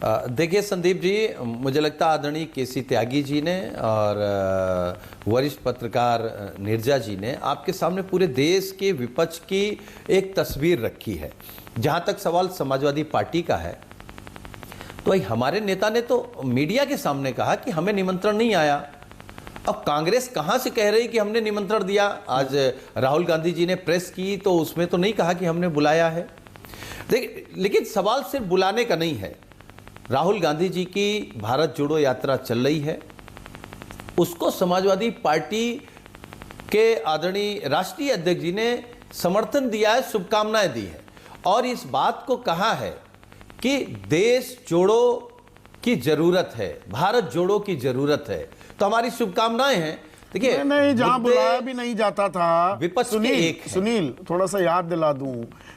देखिए संदीप जी, मुझे लगता है आदरणीय केसी त्यागी जी ने और वरिष्ठ पत्रकार नीरजा जी ने आपके सामने पूरे देश के विपक्ष की एक तस्वीर रखी है। जहां तक सवाल समाजवादी पार्टी का है, तो भाई हमारे नेता ने तो मीडिया के सामने कहा कि हमें निमंत्रण नहीं आया। अब कांग्रेस कहां से कह रही कि हमने निमंत्रण दिया? आज राहुल गांधी जी ने प्रेस की तो उसमें तो नहीं कहा कि हमने बुलाया है। लेकिन सवाल सिर्फ बुलाने का नहीं है। राहुल गांधी जी की भारत जोड़ो यात्रा चल रही है, उसको समाजवादी पार्टी के आदरणीय राष्ट्रीय अध्यक्ष जी ने समर्थन दिया है, शुभकामनाएं दी है और इस बात को कहा है कि देश जोड़ो की जरूरत है, भारत जोड़ो की जरूरत है। तो हमारी शुभकामनाएं हैं। देखिए, नहीं, जहां बुलाया भी नहीं जाता था विपक्ष सुनील थोड़ा सा याद दिला दूं,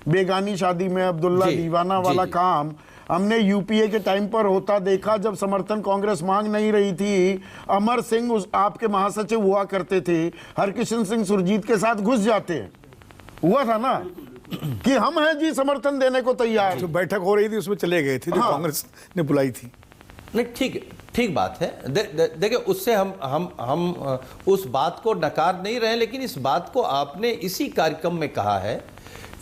बेगानी शादी में अब्दुल्ला दीवाना वाला काम हमने यूपीए के टाइम पर होता देखा, जब समर्थन कांग्रेस मांग नहीं रही थी। अमर सिंह आपके महासचिव हुआ करते थे, हरकिशन सिंह सुरजीत के साथ घुस जाते हैं, हुआ था ना कि हम हैं जी समर्थन देने को तैयार। जो बैठक हो रही थी उसमें चले गए थे, जो कांग्रेस ने बुलाई थी। नहीं, ठीक बात है। देखिए, उससे हम उस बात को नकार नहीं रहे, लेकिन इस बात को आपने इसी कार्यक्रम में कहा है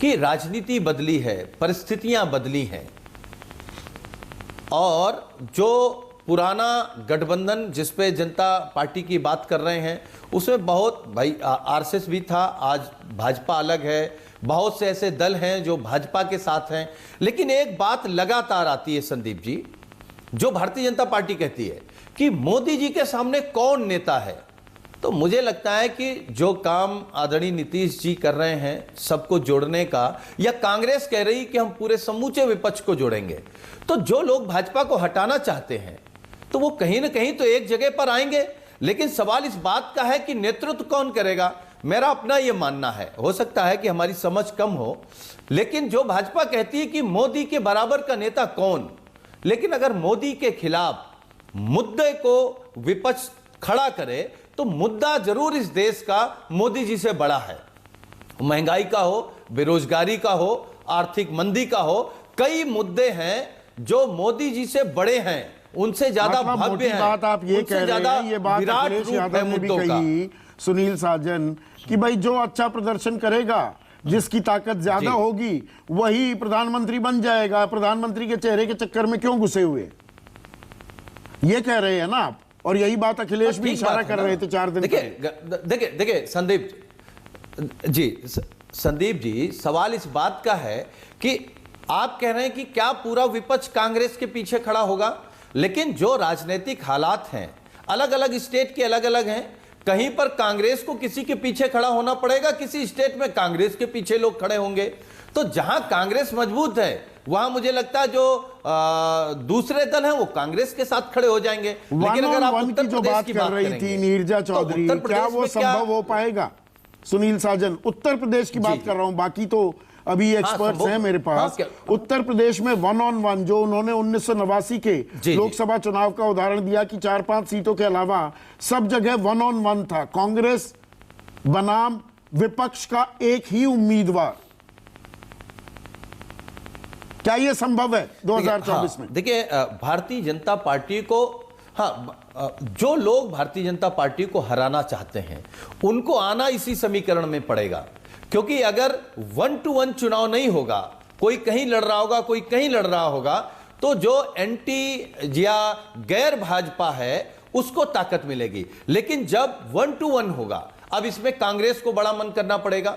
कि राजनीति बदली है, परिस्थितियां बदली हैं और जो पुराना गठबंधन जिस पे जनता पार्टी की बात कर रहे हैं उसमें बहुत भाई आरएसएस भी था, आज भाजपा अलग है, बहुत से ऐसे दल हैं जो भाजपा के साथ हैं। लेकिन एक बात लगातार आती है संदीप जी, जो भारतीय जनता पार्टी कहती है कि मोदी जी के सामने कौन नेता है। तो मुझे लगता है कि जो काम आदरणीय नीतीश जी कर रहे हैं सबको जोड़ने का, या कांग्रेस कह रही कि हम पूरे समूचे विपक्ष को जोड़ेंगे, तो जो लोग भाजपा को हटाना चाहते हैं तो वो कहीं ना कहीं तो एक जगह पर आएंगे। लेकिन सवाल इस बात का है कि नेतृत्व कौन करेगा। मेरा अपना यह मानना है, हो सकता है कि हमारी समझ कम हो, लेकिन जो भाजपा कहती है कि मोदी के बराबर का नेता कौन, लेकिन अगर मोदी के खिलाफ मुद्दे को विपक्ष खड़ा करे तो मुद्दा जरूर इस देश का मोदी जी से बड़ा है। महंगाई का हो, बेरोजगारी का हो, आर्थिक मंदी का हो, कई मुद्दे हैं जो मोदी जी से बड़े हैं, उनसे ज्यादा भव्य हैं। बात आप ये कह रहे हैं, ये बात अखिलेश यादव ने भी कही, सुनील साजन, कि भाई जो अच्छा प्रदर्शन करेगा, जिसकी ताकत ज्यादा होगी, वही प्रधानमंत्री बन जाएगा। प्रधानमंत्री के चेहरे के चक्कर में क्यों घुसे हुए, ये कह रहे हैं ना आप। और यही बात अखिलेश भी इशारा कर रहे थे 4 दिन पहले। देखिए संदीप जी, सवाल इस बात का है कि आप कह रहे हैं कि क्या पूरा विपक्ष कांग्रेस के पीछे खड़ा होगा, लेकिन जो राजनीतिक हालात हैं अलग अलग स्टेट के अलग अलग हैं। कहीं पर कांग्रेस को किसी के पीछे खड़ा होना पड़ेगा, किसी स्टेट में कांग्रेस के पीछे लोग खड़े होंगे। तो जहां कांग्रेस मजबूत है वहां मुझे लगता है जो दूसरे दल हैं वो कांग्रेस के साथ खड़े हो जाएंगे। लेकिन अगर आप उत्तर जो बात कर रही थी नीरजा चौधरी, क्या वो संभव हो पाएगा? सुनील साजन, उत्तर प्रदेश की बात कर रहा हूं, बाकी तो अभी एक्सपर्ट्स हैं मेरे पास। उत्तर प्रदेश में 1-on-1 जो उन्होंने 1989 के लोकसभा चुनाव का उदाहरण दिया कि 4-5 सीटों के अलावा सब जगह 1-on-1 था, कांग्रेस बनाम विपक्ष का एक ही उम्मीदवार। क्या यह संभव है 2024 में? देखिए, भारतीय जनता पार्टी को, जो लोग भारतीय जनता पार्टी को हराना चाहते हैं उनको आना इसी समीकरण में पड़ेगा, क्योंकि अगर 1-to-1 चुनाव नहीं होगा, कोई कहीं लड़ रहा होगा, कोई कहीं लड़ रहा होगा, तो जो एंटी या गैर भाजपा है उसको ताकत मिलेगी। लेकिन जब 1-to-1 होगा, अब इसमें कांग्रेस को बड़ा मन करना पड़ेगा,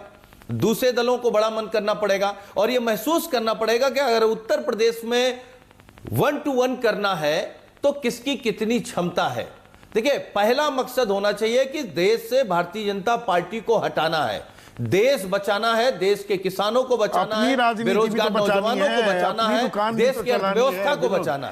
दूसरे दलों को बड़ा मन करना पड़ेगा और यह महसूस करना पड़ेगा कि अगर उत्तर प्रदेश में 1-to-1 करना है तो किसकी कितनी क्षमता है। देखिए, पहला मकसद होना चाहिए कि देश से भारतीय जनता पार्टी को हटाना है, देश बचाना है, देश के किसानों को बचाना है, बेरोजगार नौजवानों को बचाना है, देश की अर्थव्यवस्था को बचाना है।